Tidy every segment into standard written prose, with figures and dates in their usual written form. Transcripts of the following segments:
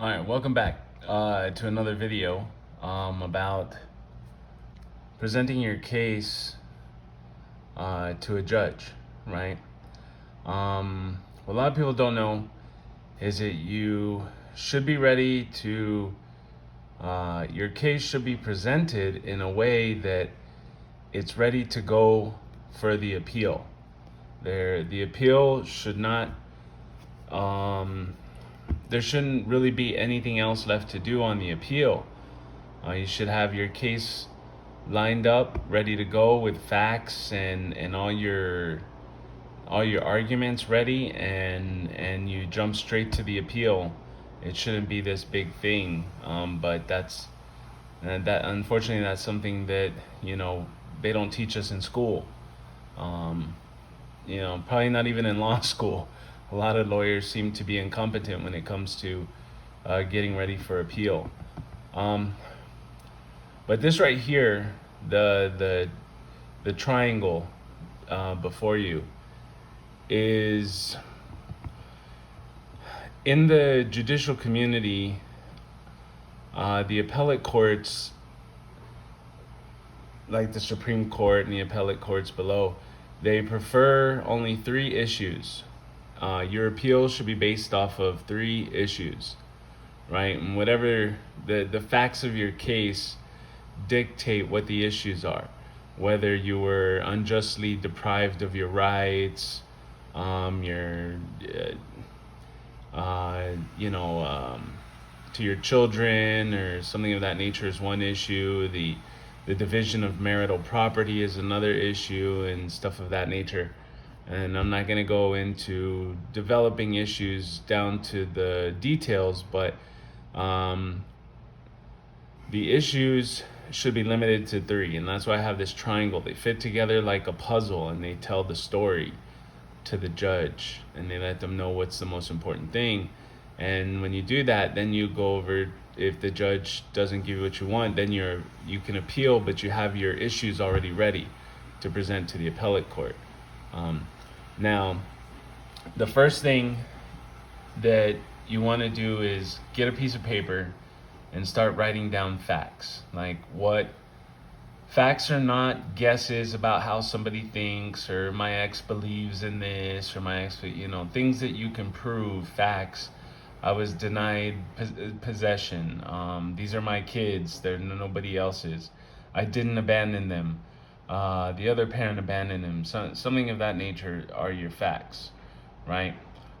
All right, welcome back to another video about presenting your case to a judge, right? What a lot of people don't know is that you should be ready to, your case should be presented in a way that it's ready to go for the appeal. The appeal should not, there shouldn't really be anything else left to do on the appeal. You should have your case lined up, ready to go with facts and all your arguments ready, and you jump straight to the appeal. It shouldn't be this big thing, but that unfortunately that's something that they don't teach us in school. Probably not even in law school. A lot of lawyers seem to be incompetent when it comes to getting ready for appeal. But this right here, the triangle before you, is in the judicial community. The appellate courts, like the Supreme Court and the appellate courts below, they prefer only 3 issues. Your appeal should be based off of 3 issues, right? And whatever the facts of your case dictate what the issues are. Whether you were unjustly deprived of your rights, to your children or something of that nature is one issue. The division of marital property is another issue, and stuff of that nature. And I'm not going to go into developing issues down to the details, but the issues should be limited to 3, and that's why I have this triangle. They fit together like a puzzle, and they tell the story to the judge, and they let them know what's the most important thing. And when you do that, then you go over, if the judge doesn't give you what you want, then you can appeal, but you have your issues already ready to present to the appellate court. Now, the first thing that you want to do is get a piece of paper and start writing down facts. Like, what facts are not guesses about how somebody thinks, or my ex believes in this, or my ex, things that you can prove. Facts. I was denied possession. These are my kids. They're nobody else's. I didn't abandon them. The other parent abandoned him. Something of that nature are your facts, right?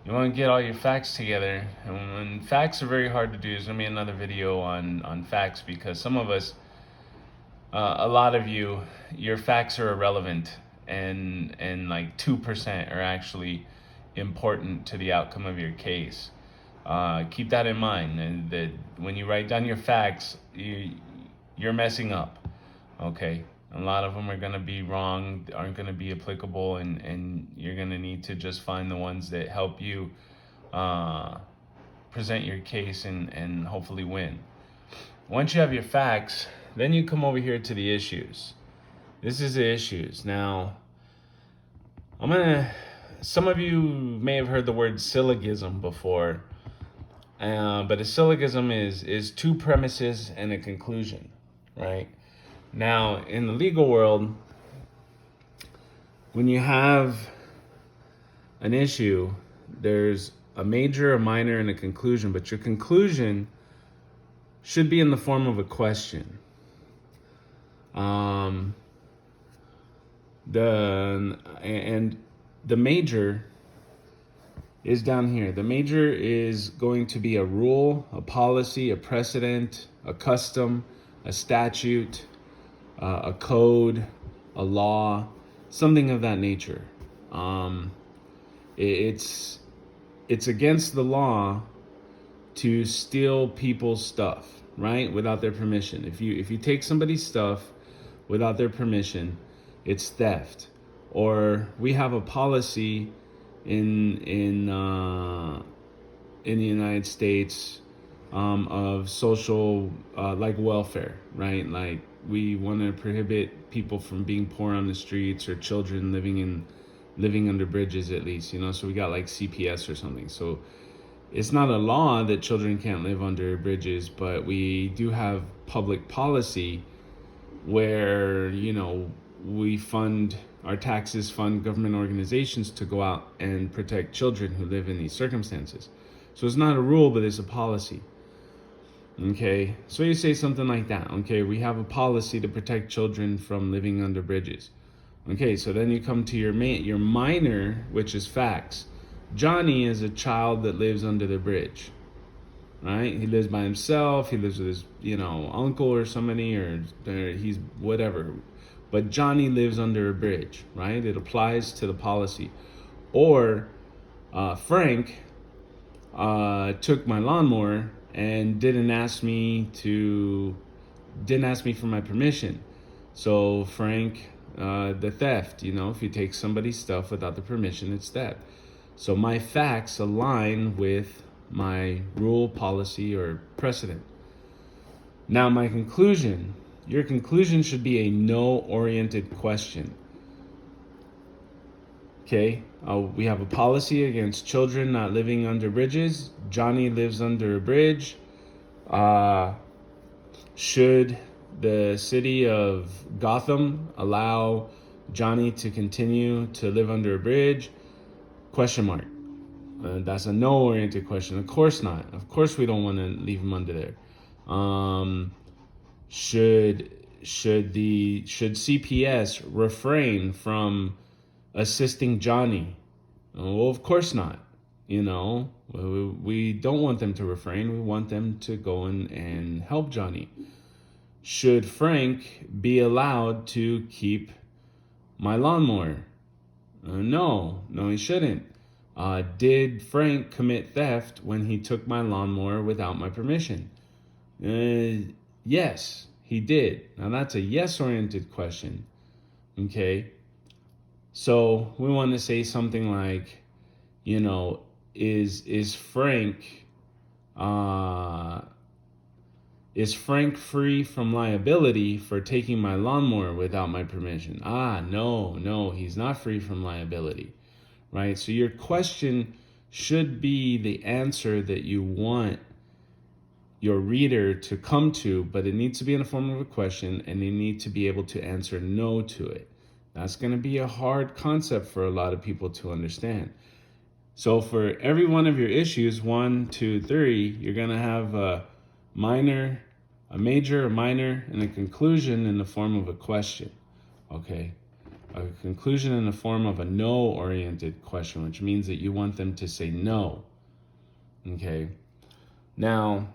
You want to get all your facts together, and when facts are very hard to do, there's going to be another video on facts, because some of us, a lot of you, your facts are irrelevant, and like 2% are actually important to the outcome of your case. Keep that in mind, and that when you write down your facts, you're messing up, okay? A lot of them are going to be wrong, aren't going to be applicable, and you're going to need to just find the ones that help you present your case and hopefully win. Once you have your facts, then you come over here to the issues. This is the issues. Now, some of you may have heard the word syllogism before, but a syllogism is 2 premises and a conclusion, right? Now, in the legal world, when you have an issue, there's a major, a minor, and a conclusion, but your conclusion should be in the form of a question. The major is down here. The major is going to be a rule, a policy, a precedent, a custom, a statute, a code, a law, something of that nature. It's against the law to steal people's stuff, right? Without their permission. If you take somebody's stuff without their permission, it's theft. Or we have a policy in the United States of social like welfare, right? Like, we want to prohibit people from being poor on the streets, or children living under bridges, at least, so we got like CPS or something. So it's not a law that children can't live under bridges, but we do have public policy where, we fund, our taxes fund government organizations to go out and protect children who live in these circumstances. So it's not a rule, but it's a policy. Okay, so you say something like that. Okay, we have a policy to protect children from living under bridges. Okay, so then you come to your minor, which is facts. Johnny is a child that lives under the bridge, right? He lives by himself. He lives with his, uncle or somebody, or he's whatever. But Johnny lives under a bridge, right? It applies to the policy. Or Frank took my lawnmower and didn't ask me for my permission. So Frank, the theft, if you take somebody's stuff without the permission, it's theft. So my facts align with my rule, policy, or precedent. Now my conclusion, your conclusion should be a no-oriented question. Okay, we have a policy against children not living under bridges. Johnny lives under a bridge. Should the city of Gotham allow Johnny to continue to live under a bridge? Question mark. That's a no-oriented question. Of course not. Of course we don't want to leave him under there. Should CPS refrain from assisting Johnny? Well, of course not. We don't want them to refrain. We want them to go and help Johnny. Should Frank be allowed to keep my lawnmower? No, he shouldn't. Did Frank commit theft when he took my lawnmower without my permission? Yes, he did. Now that's a yes-oriented question. Okay. So we want to say something like, is Frank free from liability for taking my lawnmower without my permission? No, he's not free from liability, right? So your question should be the answer that you want your reader to come to, but it needs to be in the form of a question, and they need to be able to answer no to it. That's going to be a hard concept for a lot of people to understand. So for every one of your issues, 1, 2, 3, you're going to have a minor, a major, a minor, and a conclusion in the form of a question. Okay? A conclusion in the form of a no-oriented question, which means that you want them to say no. Okay? Now,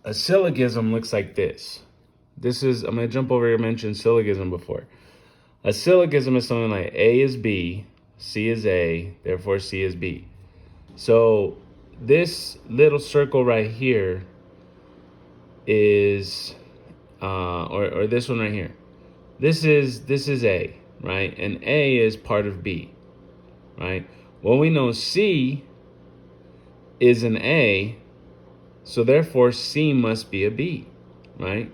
a syllogism looks like this. I'm going to jump over here. I mentioned syllogism before. A syllogism is something like A is B, C is A, therefore C is B. So this little circle right here is, or this one right here. This is A, right? And A is part of B, right? Well, we know C is an A, so therefore C must be a B, right?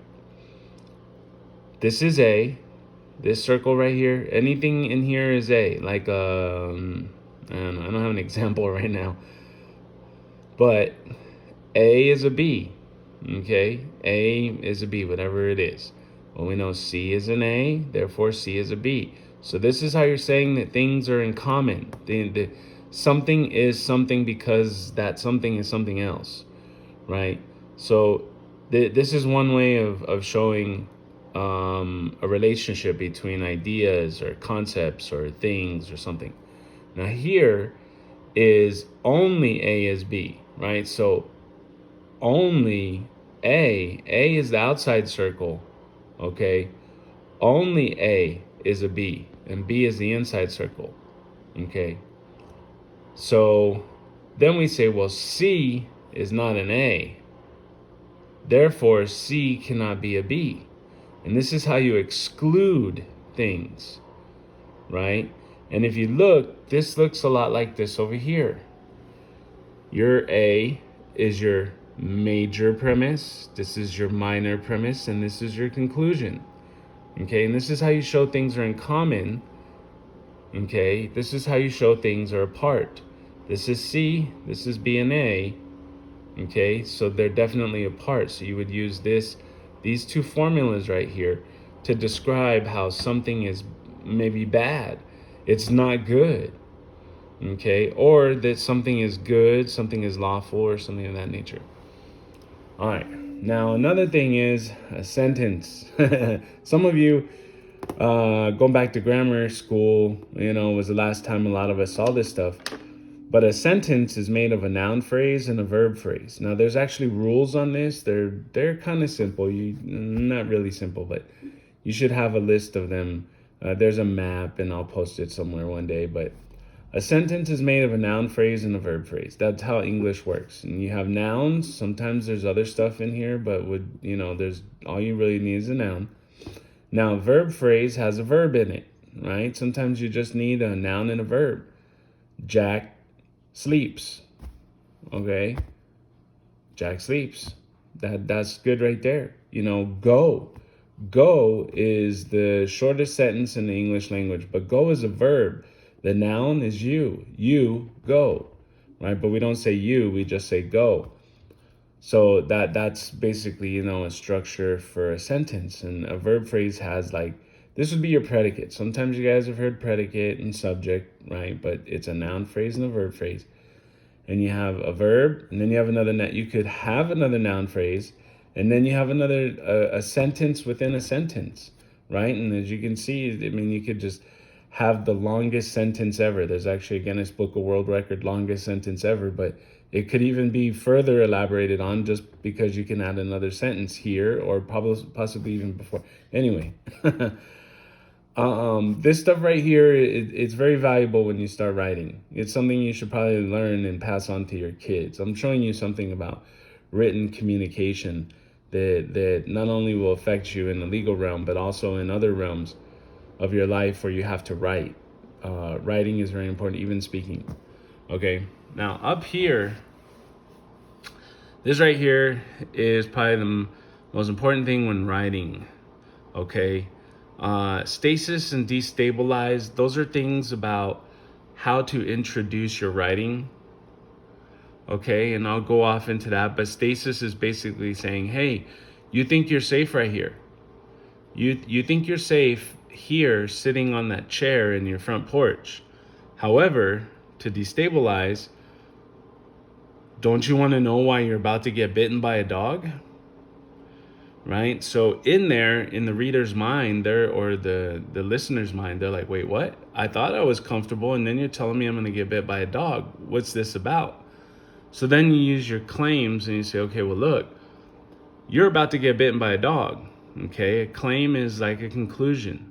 This is A. This circle right here, anything in here is A. Like, I don't have an example right now. But A is a B, okay? A is a B, whatever it is. Well, we know C is an A, therefore C is a B. So this is how you're saying that things are in common. Something is something because that something is something else, right? So this is one way of showing a relationship between ideas or concepts or things or something. Now here is only A is B, right? So only A is the outside circle, okay? Only A is a B, and B is the inside circle, okay? So then we say, well, C is not an A, therefore C cannot be a B. And this is how you exclude things, right? And if you look, this looks a lot like this over here. Your A is your major premise, this is your minor premise, and this is your conclusion. Okay, and this is how you show things are in common. Okay, this is how you show things are apart. This is C, this is B and A. Okay, so they're definitely apart. So you would use these two formulas right here to describe how something is maybe bad. It's not good. Okay, or that something is good, something is lawful, or something of that nature. All right. Now another thing is a sentence. Some of you, going back to grammar school, was the last time a lot of us saw this stuff. But a sentence is made of a noun phrase and a verb phrase. Now, there's actually rules on this. They're kind of simple. Not really simple, but you should have a list of them. There's a map, and I'll post it somewhere one day. But a sentence is made of a noun phrase and a verb phrase. That's how English works. And you have nouns. Sometimes there's other stuff in here, but there's all you really need is a noun. Now, a verb phrase has a verb in it, right? Sometimes you just need a noun and a verb. Jack sleeps. Okay, Jack sleeps. That's good right there. Go is the shortest sentence in the English language, but go is a verb. The noun is you go, right? But we don't say you, we just say go. So that's basically a structure for a sentence. And a verb phrase has, like, this would be your predicate. Sometimes you guys have heard predicate and subject, right? But it's a noun phrase and a verb phrase. And you have a verb, and then you have another you could have another noun phrase, and then you have another a sentence within a sentence, right? And as you can see, you could just have the longest sentence ever. There's actually a Guinness Book of World Record longest sentence ever, but it could even be further elaborated on just because you can add another sentence here, or possibly even before. Anyway. This stuff right here, it's very valuable when you start writing. It's something you should probably learn and pass on to your kids. I'm showing you something about written communication that not only will affect you in the legal realm, but also in other realms of your life where you have to write. Writing is very important, even speaking. Okay, now up here, this right here is probably the most important thing when writing. Okay. Stasis and destabilize, those are things about how to introduce your writing. Okay, and I'll go off into that, but stasis is basically saying, hey, you think you're safe right here. You think you're safe here sitting on that chair in your front porch. However, to destabilize, don't you want to know why you're about to get bitten by a dog? Right? So in there, in the reader's mind, or the listener's mind, they're like, wait, what? I thought I was comfortable, and then you're telling me I'm going to get bit by a dog. What's this about? So then you use your claims and you say, okay, well, look, you're about to get bitten by a dog. Okay, a claim is like a conclusion.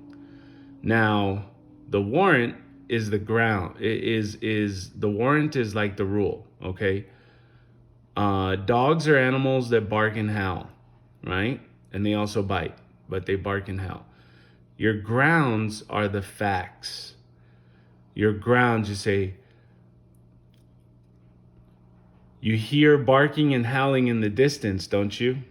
Now, the warrant is the ground. The warrant is like the rule. Okay, dogs are animals that bark and howl. Right? And they also bite, but they bark and howl. Your grounds are the facts. Your grounds, you say, you hear barking and howling in the distance, don't you?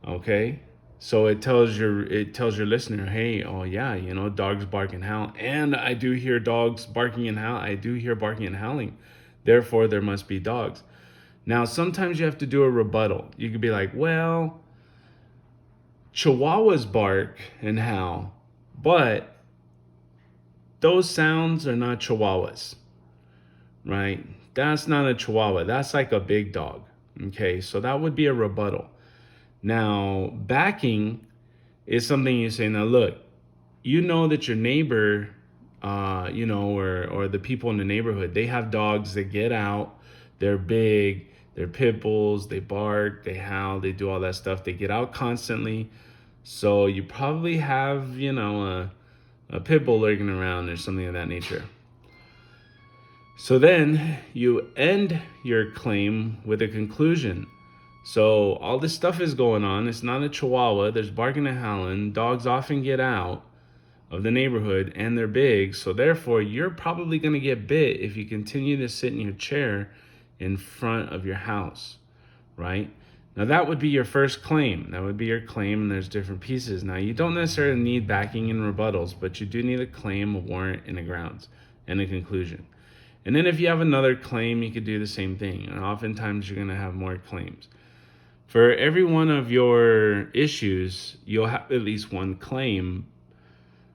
Okay. So it tells your listener, hey, oh yeah, dogs bark and howl. And I do hear dogs barking and howl. I do hear barking and howling. Therefore, there must be dogs. Now, sometimes you have to do a rebuttal. You could be like, well, Chihuahuas bark and howl, but those sounds are not Chihuahuas, right? That's not a Chihuahua. That's like a big dog. Okay, so that would be a rebuttal. Now, backing is something you say, now look, you know that your neighbor, or the people in the neighborhood, they have dogs that get out, they're big, they're pit bulls, they bark, they howl, they do all that stuff. They get out constantly. So you probably have, a pit bull lurking around or something of that nature. So then you end your claim with a conclusion. So all this stuff is going on. It's not a Chihuahua. There's barking and howling. Dogs often get out of the neighborhood and they're big. So therefore, you're probably going to get bit if you continue to sit in your chair in front of your house, right? Now that would be your first claim. That would be your claim, and there's different pieces. Now you don't necessarily need backing and rebuttals, but you do need a claim, a warrant, and a grounds, and a conclusion. And then if you have another claim, you could do the same thing. And oftentimes you're going to have more claims. For every one of your issues, you'll have at least one claim.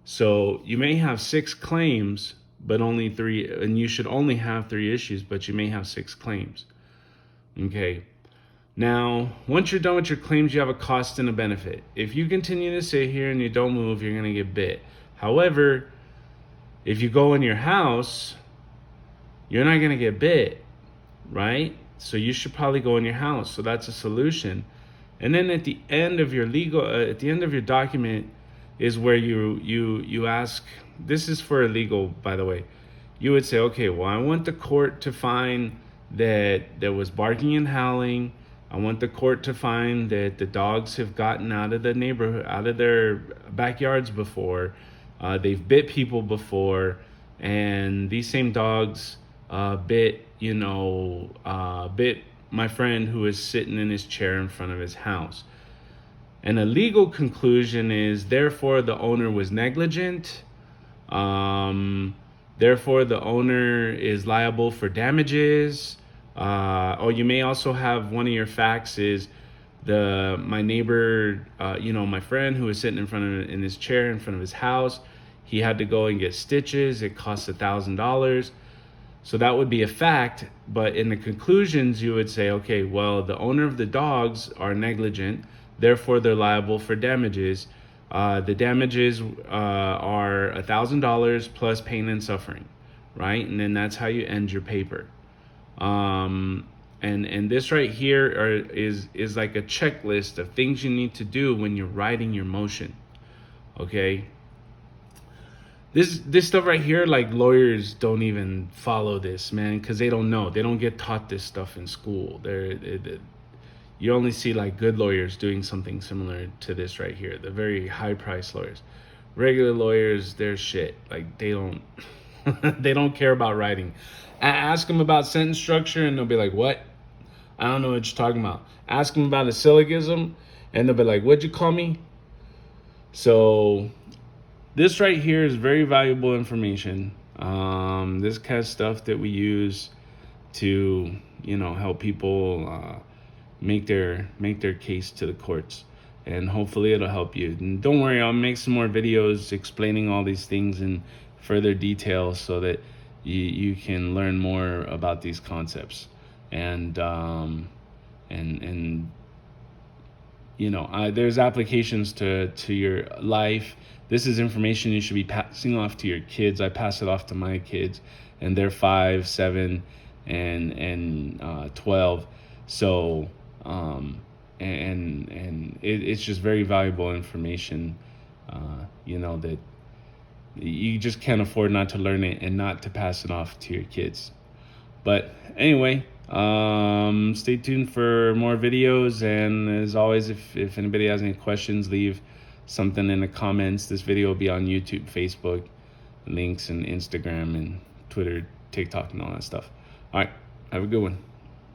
So you may have 6 claims, but only 3, and you should only have 3 issues, but you may have 6 claims. Okay. Now, once you're done with your claims, you have a cost and a benefit. If you continue to sit here and you don't move, you're going to get bit. However, if you go in your house, you're not going to get bit, right? So you should probably go in your house. So that's a solution. And then at the end of your at the end of your document is where you ask, this is for illegal, by the way. You would say, okay, well, I want the court to find that there was barking and howling. I want the court to find that the dogs have gotten out of the neighborhood, out of their backyards before. They've bit people before, and these same dogs bit my friend who was sitting in his chair in front of his house. And a legal conclusion is, therefore, the owner was negligent. Therefore, the owner is liable for damages. Or you may also have one of your facts is my neighbor, my friend who was sitting in his chair in front of his house, he had to go and get stitches. It costs $1,000. So that would be a fact. But in the conclusions, you would say, okay, well, the owner of the dogs are negligent. Therefore, they're liable for damages. The damages are $1,000 plus pain and suffering, right? And then that's how you end your paper. And this right here is like a checklist of things you need to do when you're writing your motion. Okay. This stuff right here, like lawyers don't even follow this, man, because they don't know. They don't get taught this stuff in school. You only see like good lawyers doing something similar to this right here. The very high price lawyers. Regular lawyers, they're shit. Like they don't they don't care about writing. Ask them about sentence structure and they'll be like, what? I don't know what you're talking about. Ask them about a syllogism and they'll be like, what'd you call me? So this right here is very valuable information. This kind of stuff that we use to, help people make their case to the courts, and hopefully it'll help you. And don't worry, I'll make some more videos explaining all these things in further detail so that you can learn more about these concepts. And there's applications to your life. This is information you should be passing off to your kids. I pass it off to my kids, and they're 5, 7, and 12. So it's just very valuable information. That you just can't afford not to learn it and not to pass it off to your kids. But anyway, stay tuned for more videos, and as always, if anybody has any questions, leave something in the comments. This video will be on YouTube, Facebook, links, and Instagram and Twitter, TikTok, and all that stuff. All right, have a good one.